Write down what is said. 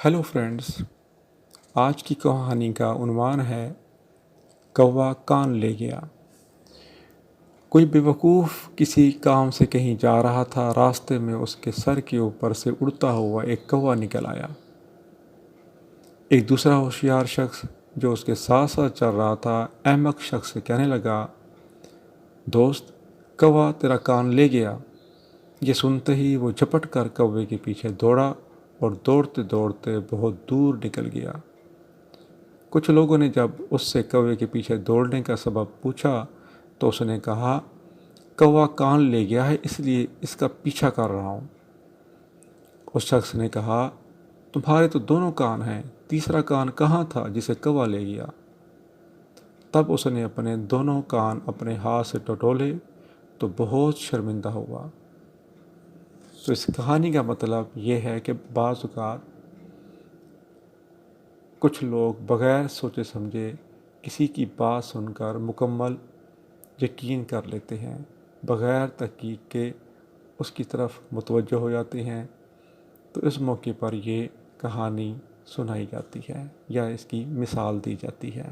Hello friends. आज की कहानी का उन्वान है कौवा कान ले गया। कोई बेवकूफ़ किसी काम से कहीं जा रहा था। रास्ते में उसके सर के ऊपर से उड़ता हुआ एक कौवा निकल आया। एक दूसरा होशियार शख्स जो उसके साथ साथ चल रहा था अहमक शख्स से कहने लगा, दोस्त, कौवा तेरा कान ले गया। ये सुनते ही वो झपट कर कौवे के पीछे दौड़ा और दौड़ते दौड़ते बहुत दूर निकल गया। कुछ लोगों ने जब उससे कौवे के पीछे दौड़ने का सबब पूछा तो उसने कहा, कौवा कान ले गया है इसलिए इसका पीछा कर रहा हूँ। उस शख्स ने कहा, तुम्हारे तो दोनों कान हैं, तीसरा कान कहाँ था जिसे कौवा ले गया? तब उसने अपने दोनों कान अपने हाथ से टटोले तो बहुत शर्मिंदा हुआ। तो इस कहानी का मतलब ये है कि बाज़ औक़ात कुछ लोग बग़ैर सोचे समझे किसी की बात सुनकर मुकम्मल यकीन कर लेते हैं, बग़ैर तहक़ीक़ के उसकी तरफ मुतवज्जो हो जाते हैं। तो इस मौके पर ये कहानी सुनाई जाती है या इसकी मिसाल दी जाती है।